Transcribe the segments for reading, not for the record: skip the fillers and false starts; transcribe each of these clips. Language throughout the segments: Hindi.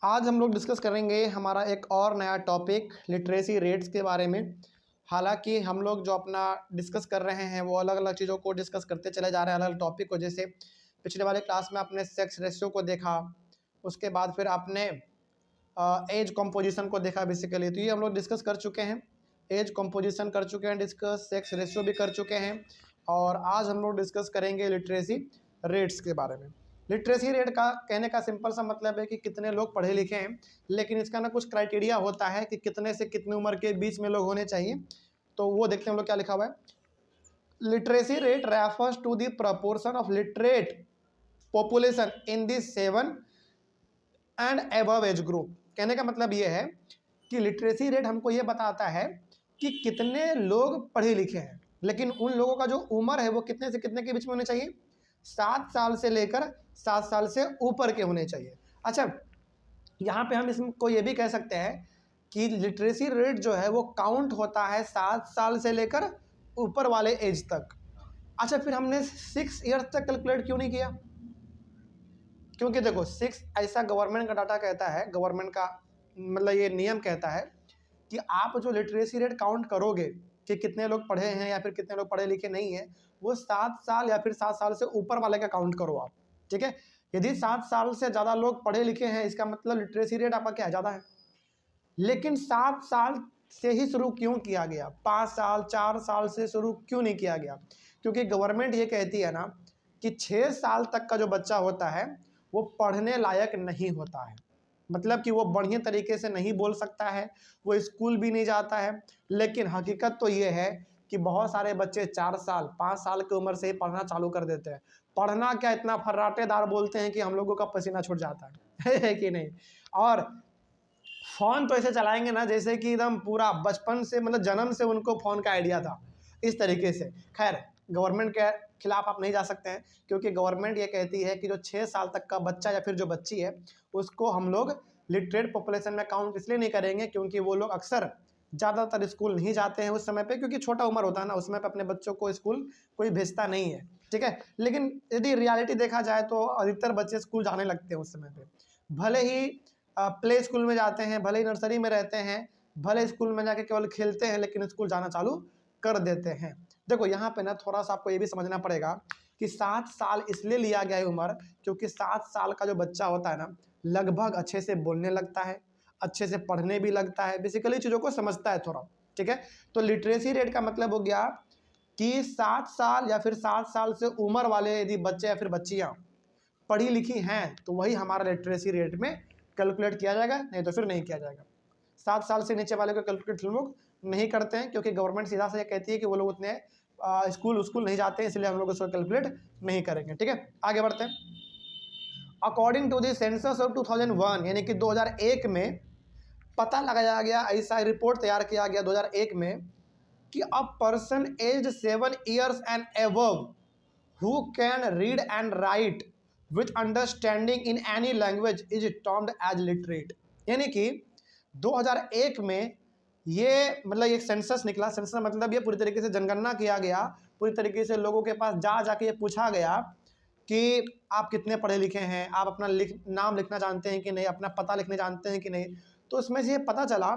आज हम लोग डिस्कस करेंगे हमारा एक और नया टॉपिक लिटरेसी रेट्स के बारे में। हालांकि हम लोग जो अपना डिस्कस कर रहे हैं वो अलग अलग चीज़ों को डिस्कस करते चले जा रहे हैं, अलग अलग टॉपिक को। जैसे पिछले वाले क्लास में आपने सेक्स रेशियो को देखा, उसके बाद फिर आपने एज कॉम्पोजिशन को देखा बेसिकली। तो ये हम लोग डिस्कस कर चुके हैं, एज कॉम्पोजिशन कर चुके हैं डिस्कस, सेक्स रेशियो भी कर चुके हैं। और आज हम लोग डिस्कस करेंगे लिटरेसी रेट्स के बारे में। लिटरेसी रेट का कहने का सिंपल सा मतलब है कि कितने लोग पढ़े लिखे हैं, लेकिन इसका ना कुछ क्राइटेरिया होता है कि कितने से कितनी उम्र के बीच में लोग होने चाहिए। तो वो देखते हैं हम लोग क्या लिखा हुआ है। Literacy rate refers to the proportion of literate population in the 7 and above age group. कहने का मतलब ये है कि लिटरेसी रेट हमको ये बताता है कि कितने लोग पढ़े लिखे हैं, लेकिन उन लोगों का जो उम्र है वो कितने से कितने के बीच में होने चाहिए। 7 साल से लेकर 7 साल से ऊपर के होने चाहिए। अच्छा, यहाँ पे हम इसको ये भी कह सकते हैं कि लिटरेसी रेट जो है वो काउंट होता है 7 साल से लेकर ऊपर वाले एज तक। अच्छा, फिर हमने 6 ईयर्स तक कैलकुलेट क्यों नहीं किया? क्योंकि देखो 6 ऐसा गवर्नमेंट का डाटा कहता है, गवर्नमेंट का मतलब ये नियम कहता है कि आप जो लिटरेसी रेट काउंट करोगे कि कितने लोग पढ़े हैं या फिर कितने लोग पढ़े लिखे नहीं हैं, वो 7 साल या फिर 7 साल से ऊपर वाले का काउंट करो आप। ठीक है, यदि 7 साल से ज़्यादा लोग पढ़े लिखे हैं, इसका मतलब लिटरेसी रेट आपका क्या है, ज़्यादा है। लेकिन 7 साल से ही शुरू क्यों किया गया, 5 साल 4 साल से शुरू क्यों नहीं किया गया? क्योंकि गवर्नमेंट ये कहती है ना कि 6 साल तक का जो बच्चा होता है वो पढ़ने लायक नहीं होता है। मतलब कि वो बढ़िया तरीके से नहीं बोल सकता है, वो स्कूल भी नहीं जाता है। लेकिन हकीकत तो ये है कि बहुत सारे बच्चे 4 साल 5 साल की उम्र से ही पढ़ना चालू कर देते हैं। पढ़ना क्या, इतना फर्राटेदार बोलते हैं कि हम लोगों का पसीना छूट जाता है कि नहीं। और फ़ोन तो ऐसे चलाएंगे ना जैसे कि एकदम पूरा बचपन से, मतलब जन्म से उनको फ़ोन का आइडिया था, इस तरीके से। खैर, गवर्नमेंट के खिलाफ आप नहीं जा सकते हैं, क्योंकि गवर्नमेंट ये कहती है कि जो 6 साल तक का बच्चा या फिर जो बच्ची है उसको हम लोग लिटरेट पॉपुलेशन में काउंट इसलिए नहीं करेंगे क्योंकि वो लोग अक्सर ज़्यादातर स्कूल नहीं जाते हैं उस समय पे, क्योंकि छोटा उम्र होता है ना, उस समय पे अपने बच्चों को स्कूल कोई भेजता नहीं है। ठीक है, लेकिन यदि रियलिटी देखा जाए तो अधिकतर बच्चे स्कूल जाने लगते हैं उस समय पे। भले ही प्ले स्कूल में जाते हैं, भले ही नर्सरी में रहते हैं, भले स्कूल में जाके केवल खेलते हैं, लेकिन स्कूल जाना चालू कर देते हैं। देखो यहाँ पे ना थोड़ा सा आपको ये भी समझना पड़ेगा कि 7 साल इसलिए लिया गया है उम्र, क्योंकि 7 साल का जो बच्चा होता है ना लगभग अच्छे से बोलने लगता है, अच्छे से पढ़ने भी लगता है, बेसिकली चीज़ों को समझता है थोड़ा। ठीक है, तो लिटरेसी रेट का मतलब हो गया कि 7 साल या फिर 7 साल से उम्र वाले यदि बच्चे या फिर बच्चियाँ पढ़ी लिखी हैं तो वही हमारा लिटरेसी रेट में कैलकुलेट किया जाएगा, नहीं तो फिर नहीं किया जाएगा। 7 साल से नीचे वाले को कैलकुलेट हम लोग नहीं करते हैं, क्योंकि गवर्नमेंट सीधा से ये कहती है कि वो लोग उतने स्कूल नहीं जाते हैं, इसलिए हम लोग उसको कैलकुलेट नहीं करेंगे। ठीक है, आगे बढ़ते हैं। According to the census of 2001, यानी कि 2001 में पता लगाया गया, ऐसा रिपोर्ट तैयार किया गया 2001 में कि a person age 7 years and above who can read and write with understanding in any language is termed as literate। यानी कि 2001 में ये मतलब एक सेंसस निकला। सेंसस मतलब ये पूरी तरीके से जनगणना किया गया, पूरी तरीके से लोगों के पास जा जाके ये पूछा गया कि आप कितने पढ़े लिखे हैं, आप अपना नाम लिखना जानते हैं कि नहीं, अपना पता लिखने जानते हैं कि नहीं। तो उसमें से ये पता चला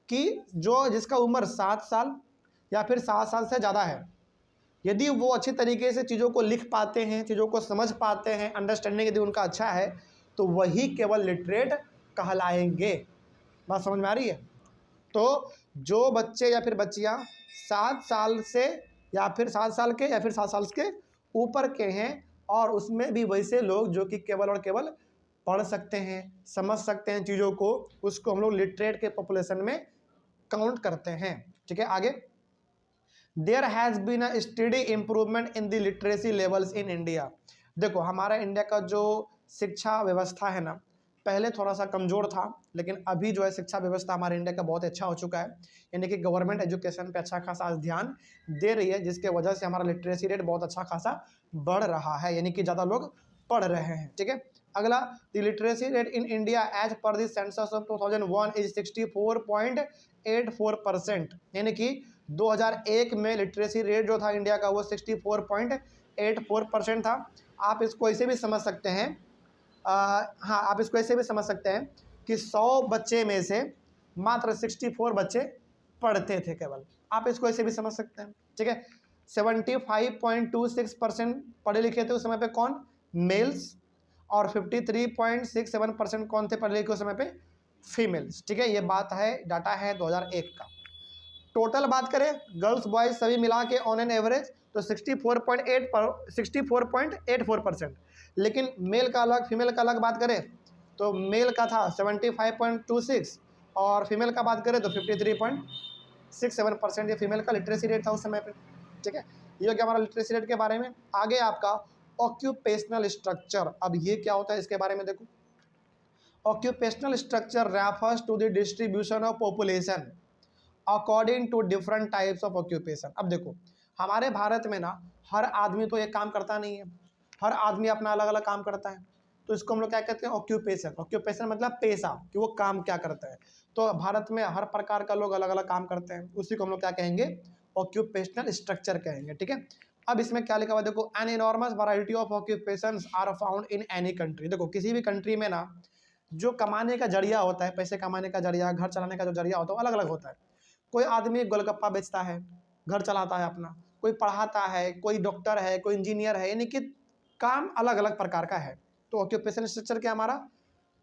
कि जो जिसका उम्र 7 साल या फिर 7 साल से ज़्यादा है, यदि वो अच्छी तरीके से चीज़ों को लिख पाते हैं, चीज़ों को समझ पाते हैं, अंडरस्टैंडिंग यदि उनका अच्छा है, तो वही केवल लिटरेट कहलाएंगे। बात समझ में आ रही है? तो जो बच्चे या फिर बच्चियां 7 साल से या फिर 7 साल के या फिर 7 साल के ऊपर के हैं, और उसमें भी वैसे लोग जो कि केवल और केवल पढ़ सकते हैं, समझ सकते हैं चीज़ों को, उसको हम लोग लिटरेट के पॉपुलेशन में काउंट करते हैं। ठीक है, आगे। There has been a study improvement in the literacy levels in India. देखो हमारा इंडिया का जो शिक्षा व्यवस्था है ना, पहले थोड़ा सा कमज़ोर था, लेकिन अभी जो है शिक्षा व्यवस्था हमारे इंडिया का बहुत अच्छा हो चुका है। यानी कि गवर्नमेंट एजुकेशन पे अच्छा खासा ध्यान दे रही है, जिसके वजह से हमारा लिटरेसी रेट बहुत अच्छा खासा बढ़ रहा है, यानी कि ज़्यादा लोग पढ़ रहे हैं। ठीक है, अगला, the literacy rate in India as per the census of 2001 is 64.84%। यानी कि 2001 में लिटरेसी रेट जो था इंडिया का वो 64.84% था। आप इसको ऐसे भी समझ सकते हैं, हाँ आप इसको ऐसे भी समझ सकते हैं कि 100 बच्चे में से मात्र 64 बच्चे पढ़ते थे केवल। आप इसको ऐसे भी समझ सकते हैं, ठीक है। 75.26% पढ़े लिखे थे उस समय पे कौन, मेल्स, और 53.67% कौन थे पढ़े लिखे उस समय पे, फीमेल्स, ठीक है। ये बात है, डाटा है 2001 का। टोटल बात करें गर्ल्स बॉयज सभी मिला के ऑन एन एवरेज तो 64.84%, लेकिन मेल का अलग फीमेल का अलग बात करें तो मेल का था 75.26 और फीमेल का बात करें तो 53.67% ये फीमेल का लिटरेसी रेट था उस समय पे, ठीक है। ये हो गया हमारा लिटरेसी रेट के बारे में। आगे आपका ऑक्यूपेशनल स्ट्रक्चर, अब ये क्या होता है इसके बारे में देखो। Occupational structure refers to the distribution of population according to different types of occupation. अब देखो हमारे भारत में ना हर आदमी तो एक काम करता नहीं है, हर आदमी अपना अलग अलग काम करता है, तो इसको हम लोग क्या कहते हैं, ऑक्यूपेशन। ऑक्यूपेशन मतलब पेशा, कि वो काम क्या करता है। तो भारत में हर प्रकार का लोग अलग अलग काम करते हैं, उसी को हम लोग क्या कहेंगे, ऑक्यूपेशनल स्ट्रक्चर कहेंगे, ठीक है। अब इसमें क्या लिखा हुआ देखो, an enormous variety of occupations are found in any country. देखो किसी भी कंट्री में ना जो कमाने का जरिया होता है, पैसे कमाने का जरिया, घर चलाने का जो जरिया होता है वो अलग अलग होता है। कोई आदमी गोलगप्पा बेचता है, घर चलाता है अपना, कोई पढ़ाता है, कोई डॉक्टर है, कोई इंजीनियर है, यानी कि काम अलग अलग प्रकार का है। तो ऑक्यूपेशन स्ट्रक्चर क्या हमारा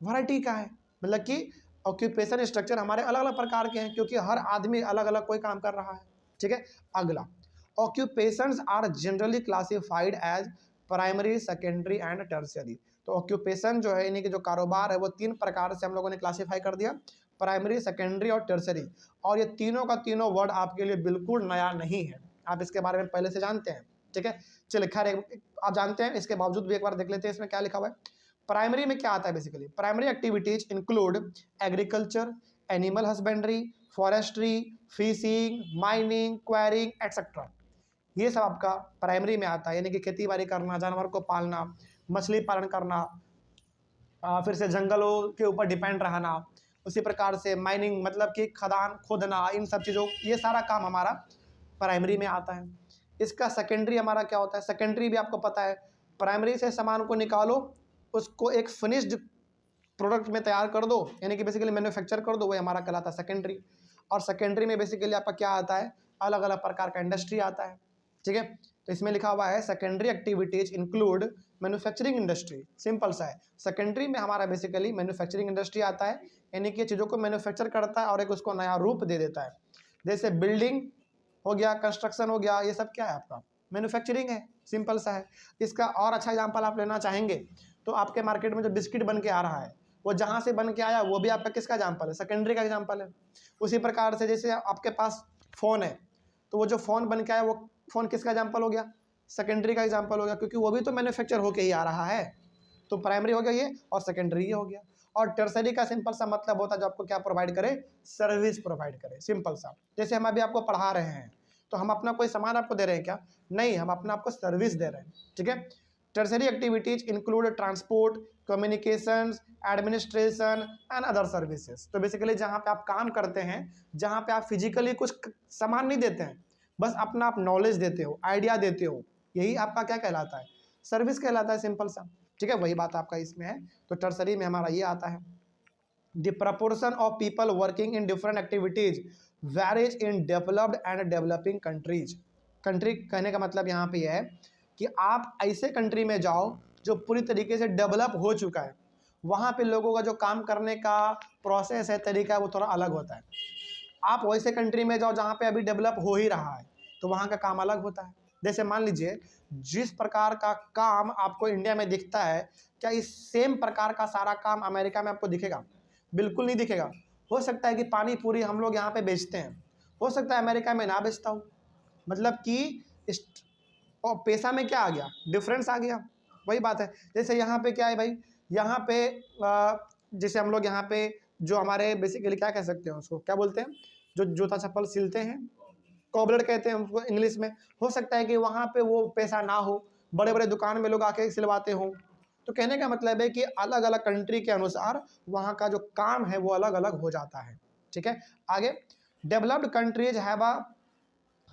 वैरायटी का है, मतलब कि ऑक्यूपेशन स्ट्रक्चर हमारे अलग अलग प्रकार के हैं, क्योंकि हर आदमी अलग अलग कोई काम कर रहा है, ठीक है। अगला, occupations are generally classified as primary, secondary and tertiary. तो ऑक्यूपेशन जो है यानी कि जो कारोबार है वो 3 प्रकार से हम लोगों ने क्लासीफाई कर दिया, प्राइमरी, सेकेंडरी और टर्शियरी। और ये तीनों का तीनों वर्ड आपके लिए बिल्कुल नया नहीं है, आप इसके बारे में पहले से जानते हैं, ठीक है। चलिए खैर आप जानते हैं, इसके बावजूद भी एक बार देख लेते हैं इसमें क्या लिखा हुआ है। प्राइमरी में क्या आता है, basically primary activities include agriculture, animal husbandry, forestry, fishing, mining, enquiring etcetera. ये सब आपका प्राइमरी में आता है, यानी कि खेती बाड़ी करना, जानवर को पालना, मछली पालन करना, फिर से जंगलों के ऊपर डिपेंड रहना, उसी प्रकार से माइनिंग मतलब कि खदान खोदना, इन सब चीज़ों, ये सारा काम हमारा प्राइमरी में आता है। इसका सेकेंडरी हमारा क्या होता है, सेकेंडरी भी आपको पता है, प्राइमरी से सामान को निकालो, उसको एक फिनिश्ड प्रोडक्ट में तैयार कर दो, यानी कि बेसिकली मैन्युफैक्चर कर दो, वही हमारा कहलाता है सेकेंडरी। और सेकेंडरी में बेसिकली आपका क्या आता है, अलग अलग प्रकार का इंडस्ट्री आता है, ठीक है। तो इसमें लिखा हुआ है secondary activities include manufacturing industry, simple सा है। सेकेंडरी में हमारा बेसिकली मैन्युफैक्चरिंग इंडस्ट्री आता है, यानी कि चीज़ों को मैन्युफैक्चर करता है और एक उसको नया रूप दे देता है। जैसे बिल्डिंग हो गया, कंस्ट्रक्शन हो गया, ये सब क्या है आपका मैन्युफैक्चरिंग है, सिंपल सा है। इसका और अच्छा एग्जाम्पल आप लेना चाहेंगे तो आपके मार्केट में जो बिस्किट बन के आ रहा है, वो जहाँ से बन के आया वो भी आपका किसका एग्जाम्पल है, सेकेंडरी का एग्जाम्पल है। उसी प्रकार से जैसे आपके पास फ़ोन है, तो वो जो फ़ोन बन के आया वो फ़ोन किसका एग्जाम्पल हो गया, सेकेंडरी का एग्जाम्पल हो गया, क्योंकि वो भी तो मैन्युफैक्चर होके ही आ रहा है। तो प्राइमरी हो गया ये और सेकेंडरी ये हो गया। और टर्सरी का सिंपल सा मतलब होता है जो आपको क्या प्रोवाइड करे, सर्विस प्रोवाइड करे, सिंपल सा। जैसे हम अभी आपको पढ़ा रहे हैं तो हम अपना कोई सामान आपको दे रहे हैं क्या, नहीं, हम अपना आपको सर्विस दे रहे हैं, ठीक है। Tertiary activities include transport, communications, administration and other services. तो बेसिकली जहाँ पे आप काम करते हैं, जहाँ पे आप फिजिकली कुछ सामान नहीं देते हैं, बस अपना आप नॉलेज देते हो, आइडिया देते हो, यही आपका क्या कहलाता है, सर्विस कहलाता है, सिंपल सा, ठीक है। वही बात आपका इसमें है। तो टर्सरी में हमारा ये आता है। The proportion of people working in different activities varies in developed and developing countries. Country कहने का मतलब यहाँ पे यह है कि आप ऐसे कंट्री में जाओ जो पूरी तरीके से डेवलप हो चुका है, वहाँ पे लोगों का जो काम करने का प्रोसेस है, तरीका है, वो थोड़ा अलग होता है। आप वैसे कंट्री में जाओ जहाँ पे अभी डेवलप हो ही रहा है, तो वहाँ का काम अलग होता है। जैसे मान लीजिए जिस प्रकार का काम आपको इंडिया में दिखता है, क्या इस सेम प्रकार का सारा काम अमेरिका में आपको दिखेगा, बिल्कुल नहीं दिखेगा। हो सकता है कि पानी पूरी हम लोग यहाँ पे बेचते हैं, हो सकता है अमेरिका में ना बेचता हूँ, मतलब कि और पैसा में क्या आ गया, डिफरेंस आ गया। वही बात है। जैसे यहाँ पे क्या है भाई, यहाँ पे जैसे हम लोग यहाँ पे जो हमारे बेसिकली क्या कह सकते हैं, उसको क्या बोलते हैं, जो जूता चप्पल सिलते हैं, कॉबलर कहते हैं उसको इंग्लिश में। हो सकता है कि वहाँ पे वो पैसा ना हो, बड़े बड़े दुकान में लोग आके सिलवाते हों। तो कहने का मतलब है कि अलग अलग कंट्री के अनुसार वहाँ का जो काम है वो अलग अलग हो जाता है, ठीक है। आगे, developed countries have a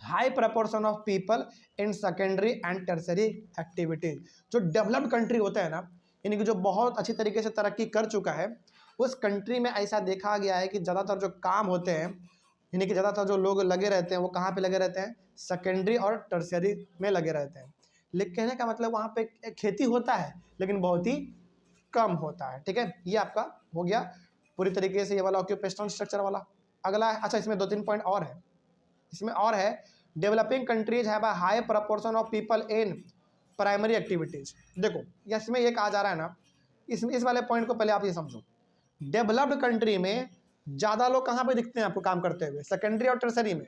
high proportion of people in secondary and tertiary activities. जो डेवलप्ड कंट्री होता है ना, यानी कि जो बहुत अच्छी तरीके से तरक्की कर चुका है, उस कंट्री में ऐसा देखा गया है कि ज़्यादातर जो काम होते हैं, यानी कि ज़्यादातर जो लोग लगे रहते हैं वो कहाँ पे लगे रहते हैं, सेकेंडरी और टर्शियरी में लगे रहते हैं। लेकिन कहने का मतलब वहाँ पे खेती होता है लेकिन बहुत ही कम होता है। ठीक है, ये आपका हो गया पूरी तरीके से ये वाला ऑक्यूपेशनल स्ट्रक्चर वाला। अगला है, अच्छा इसमें 2-3 पॉइंट और है, इसमें और है developing countries have a high proportion of people in primary activities. देखो इसमें ये कहा जा रहा है ना, इस वाले पॉइंट को पहले आप ये समझो, डेवलप्ड कंट्री में ज़्यादा लोग कहाँ पे दिखते हैं आपको काम करते हुए, सेकेंडरी और टर्सरी में।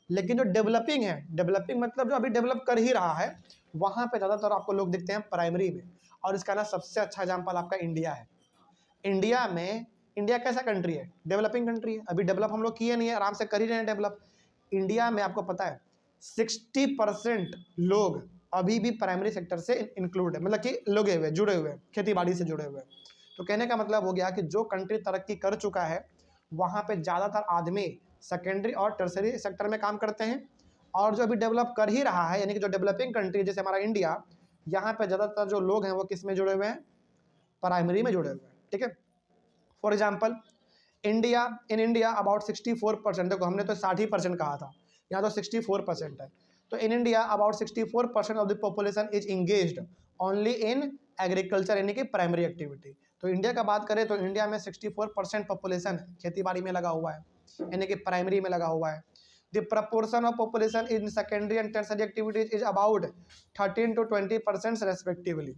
लेकिन जो डेवलपिंग है, डेवलपिंग मतलब जो अभी डेवलप कर ही रहा है, वहाँ पे ज़्यादातर आपको लोग दिखते हैं प्राइमरी में। और इसका ना सबसे अच्छा एग्जाम्पल आपका इंडिया है। इंडिया में, इंडिया कैसा कंट्री है, डेवलपिंग कंट्री है, अभी डेवलप हम लोग किए नहीं है, आराम से कर ही रहे हैं डेवलप। इंडिया में आपको पता है 60% लोग अभी भी प्राइमरी सेक्टर से इंक्लूड है, मतलब कि लगे हुए, जुड़े हुए, खेती बाड़ी से जुड़े हुए। तो कहने का मतलब हो गया कि जो कंट्री तरक्की कर चुका है वहाँ पे ज़्यादातर आदमी सेकेंडरी और टर्सरी सेक्टर में काम करते हैं। और जो अभी डेवलप कर ही रहा है, यानी कि जो डेवलपिंग कंट्री जैसे हमारा इंडिया, यहाँ पे ज़्यादातर जो लोग हैं वो किस में जुड़े हुए हैं, प्राइमरी में जुड़े हुए हैं। ठीक है, for example India, in India about 64%, देखो हमने तो 60% कहा था, यहाँ तो 64% है। तो in India about 64% of the population is engaged only in agriculture, यानी कि प्राइमरी एक्टिविटी। तो इंडिया का बात करें तो इंडिया में 64% पॉपुलेशन खेती बाड़ी में लगा हुआ है, यानी कि प्राइमरी में लगा हुआ है। The proportion of population in secondary and tertiary activities is about 13 to 20% respectively.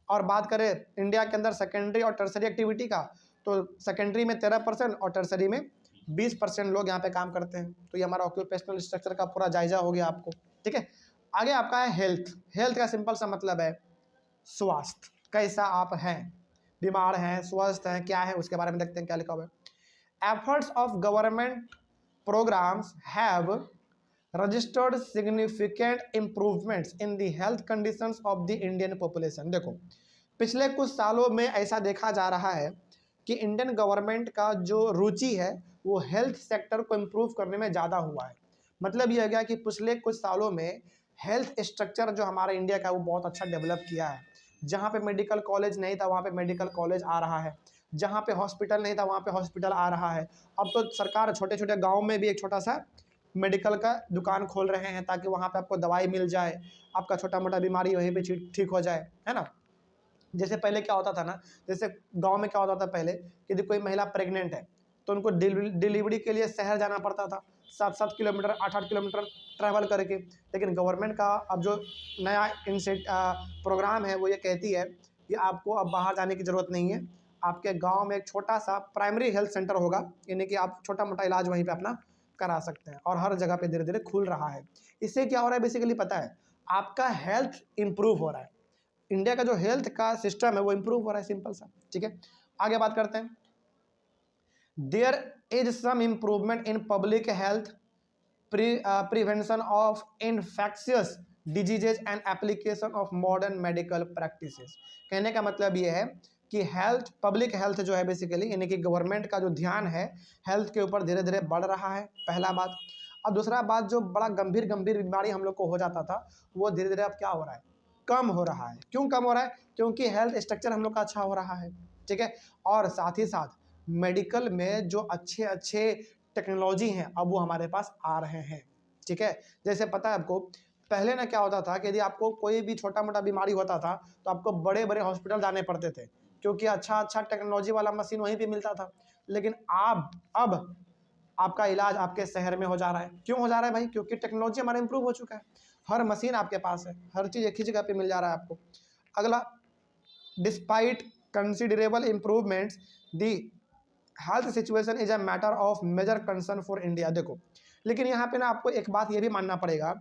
और बात करें इंडिया के अंदर सेकेंडरी और टर्शियरी एक्टिविटी का, तो सेकेंडरी में 13% और टर्सरी में 20% लोग यहाँ पे काम करते हैं। तो ये हमारा ऑक्यूपेशनल स्ट्रक्चर का पूरा जायजा हो गया आपको। ठीक है, आगे आपका है हेल्थ। हेल्थ का सिंपल सा मतलब है स्वास्थ्य, कैसा आप हैं, बीमार हैं, स्वस्थ हैं, क्या है, उसके बारे में देखते हैं क्या लिखा हुआ है। Efforts of government programmes have registered significant improvements in the health conditions of the Indian population. देखो पिछले कुछ सालों में ऐसा देखा जा रहा है कि इंडियन गवर्नमेंट का जो रुचि है वो हेल्थ सेक्टर को इम्प्रूव करने में ज़्यादा हुआ है। मतलब ये हो गया कि पिछले कुछ सालों में हेल्थ स्ट्रक्चर जो हमारा इंडिया का वो बहुत अच्छा डेवलप किया है। जहाँ पे मेडिकल कॉलेज नहीं था वहाँ पे मेडिकल कॉलेज आ रहा है, जहाँ पे हॉस्पिटल नहीं था वहाँ पे हॉस्पिटल आ रहा है। अब तो सरकार छोटे छोटे गाँव में भी एक छोटा सा मेडिकल का दुकान खोल रहे हैं ताकि वहाँ पे आपको दवाई मिल जाए, आपका छोटा मोटा बीमारी वहीं पे ठीक हो जाए, है ना। जैसे पहले क्या होता था ना, जैसे गांव में क्या होता था पहले कि यदि कोई महिला प्रेग्नेंट है तो उनको डिलीवरी के लिए शहर जाना पड़ता था, 7-7 किलोमीटर 8-8 किलोमीटर ट्रैवल करके। लेकिन गवर्नमेंट का अब जो नया प्रोग्राम है वो ये कहती है कि आपको अब बाहर जाने की ज़रूरत नहीं है, आपके गांव में एक छोटा सा प्राइमरी हेल्थ सेंटर होगा, यानी कि आप छोटा मोटा इलाज वहीं पे अपना करा सकते हैं। और हर जगह पे धीरे धीरे खुल रहा है। इससे क्या हो रहा है बेसिकली पता है, आपका हेल्थ इंप्रूव हो रहा है, इंडिया का जो हेल्थ का सिस्टम है वो इंप्रूव हो रहा है, सिंपल सा। ठीक है, आगे बात करते हैं। There is some improvement in public health prevention of infectious diseases and application of modern medical practices. कहने का मतलब ये है कि हेल्थ, पब्लिक हेल्थ जो है बेसिकली, यानी कि गवर्नमेंट का जो ध्यान है हेल्थ के ऊपर धीरे धीरे बढ़ रहा है, पहला बात। और दूसरा बात, जो बड़ा गंभीर बीमारी हम लोग को हो जाता था वो धीरे धीरे अब क्या हो रहा है, कम हो रहा है। क्यों कम हो रहा है, क्योंकि हेल्थ स्ट्रक्चर हम लोग का अच्छा हो रहा है। ठीक है, और साथ ही साथ मेडिकल में जो अच्छे अच्छे टेक्नोलॉजी हैं अब वो हमारे पास आ रहे हैं। ठीक है, जैसे पता है आपको पहले ना क्या होता था कि यदि आपको कोई भी छोटा मोटा बीमारी होता था तो आपको बड़े बड़े हॉस्पिटल जाने पड़ते थे, क्योंकि अच्छा अच्छा टेक्नोलॉजी वाला मशीन वहीं पे मिलता था। लेकिन अब आपका इलाज आपके शहर में हो जा रहा है। क्यों हो जा रहा है भाई, क्योंकि टेक्नोलॉजी हमारा इंप्रूव हो चुका है, हर मशीन आपके पास है, हर चीज़ एक ही जगह पे मिल जा रहा है आपको। अगला, despite considerable improvements the health situation is a matter of major concern for India. देखो लेकिन यहाँ पे ना आपको एक बात ये भी मानना पड़ेगा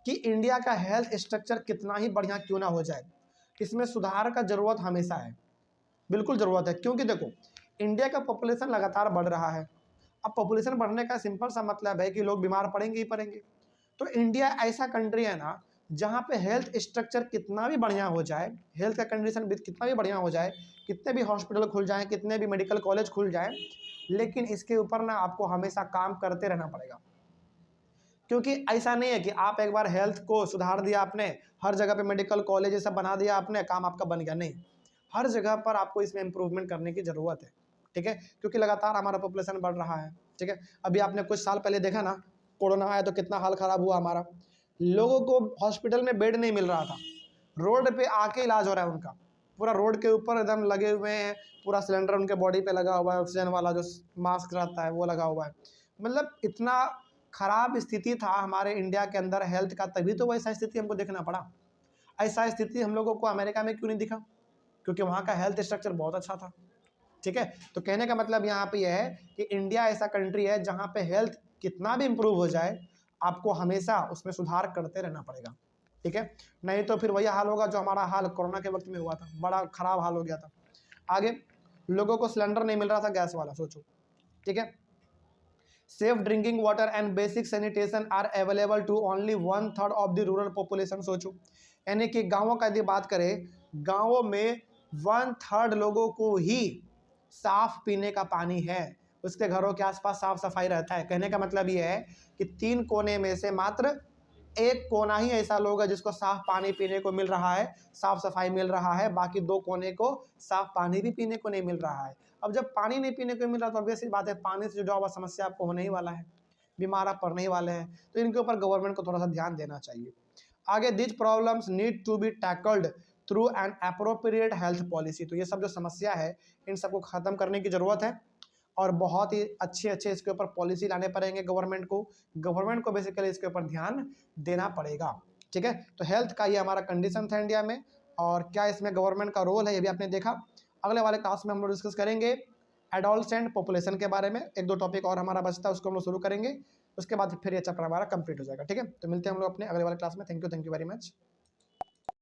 कि इंडिया का हेल्थ स्ट्रक्चर कितना ही बढ़िया क्यों ना हो जाए, इसमें सुधार का ज़रूरत हमेशा है, बिल्कुल ज़रूरत है। क्योंकि देखो इंडिया का पॉपुलेशन लगातार बढ़ रहा है। अब पॉपुलेशन बढ़ने का सिंपल सा मतलब है कि लोग बीमार पड़ेंगे ही पड़ेंगे। तो इंडिया ऐसा कंट्री है ना जहाँ पे हेल्थ स्ट्रक्चर कितना भी बढ़िया हो जाए, हेल्थ का कंडीशन भी कितना भी बढ़िया हो जाए, कितने भी हॉस्पिटल खुल जाएं, कितने भी मेडिकल कॉलेज खुल जाएं, लेकिन इसके ऊपर ना आपको हमेशा काम करते रहना पड़ेगा। क्योंकि ऐसा नहीं है कि आप एक बार हेल्थ को सुधार दिया आपने, हर जगह पे मेडिकल कॉलेज सब बना दिया आपने, काम आपका बन गया, नहीं। हर जगह पर आपको इसमें इम्प्रूवमेंट करने की ज़रूरत है। ठीक है, क्योंकि लगातार हमारा पॉपुलेशन बढ़ रहा है। ठीक है, अभी आपने कुछ साल पहले देखा ना, कोरोना आया तो कितना हाल ख़राब हुआ हमारा। लोगों को हॉस्पिटल में बेड नहीं मिल रहा था, रोड पे आके इलाज हो रहा है उनका, पूरा रोड के ऊपर एकदम लगे हुए हैं, पूरा सिलेंडर उनके बॉडी पे लगा हुआ है, ऑक्सीजन वाला जो मास्क रहता है वो लगा हुआ है। मतलब इतना ख़राब स्थिति था हमारे इंडिया के अंदर हेल्थ का, तभी तो वैसा स्थिति हमको देखना पड़ा। ऐसा स्थिति हम लोगों को अमेरिका में क्यों नहीं दिखा? क्योंकि वहाँ का हेल्थ स्ट्रक्चर बहुत अच्छा था। ठीक है, तो कहने का मतलब यहाँ पे यह है कि इंडिया ऐसा कंट्री है जहाँ पे हेल्थ कितना भी इम्प्रूव हो जाए, आपको हमेशा उसमें सुधार करते रहना पड़ेगा। ठीक है, नहीं तो फिर वही हाल होगा जो हमारा हाल कोरोना के वक्त में हुआ था, बड़ा खराब हाल हो गया था। आगे, लोगों को सिलेंडर नहीं मिल रहा था गैस वाला, सोचो। ठीक है, safe drinking water and basic sanitation are available to only 1/3 of the rural population. सोचो, यानी कि गाँवों का यदि बात करें, गाँवों में 1/3 लोगों को ही साफ पीने का पानी है, उसके घरों के आसपास साफ सफाई रहता है। कहने का मतलब ये है कि 3 कोने में से मात्र 1 कोना ही ऐसा लोग है जिसको साफ पानी पीने को मिल रहा है, साफ सफाई मिल रहा है, बाकी 2 कोने को साफ पानी भी पीने को नहीं मिल रहा है। अब जब पानी नहीं पीने को मिल रहा तो ऑब्वियस सी बात है, पानी से जुड़ा हुआ समस्या आपको होने ही वाला है, बीमार आप पड़ने ही वाले हैं। तो इनके ऊपर गवर्नमेंट को थोड़ा सा ध्यान देना चाहिए। आगे, this problems need to be tackled through an appropriate health policy. तो ये सब जो समस्या है, इन सबको ख़त्म करने की ज़रूरत है और बहुत ही अच्छे इसके ऊपर पॉलिसी लाने पड़ेंगे गवर्नमेंट को बेसिकली इसके ऊपर ध्यान देना पड़ेगा। ठीक है, तो हेल्थ का ये हमारा कंडीशन था इंडिया में, और क्या इसमें गवर्नमेंट का रोल है ये भी आपने देखा। अगले वाले क्लास में हम लोग डिस्कस करेंगे एडोलसेंट पॉपुलेशन के बारे में, 1-2 टॉपिक और हमारा बचता है, उसको हम लोग शुरू करेंगे, उसके बाद फिर ये चैप्टर हमारा कंप्लीट हो जाएगा। ठीक है, तो मिलते हैं हम लोग अपने अगले वाले क्लास में। Thank you very much.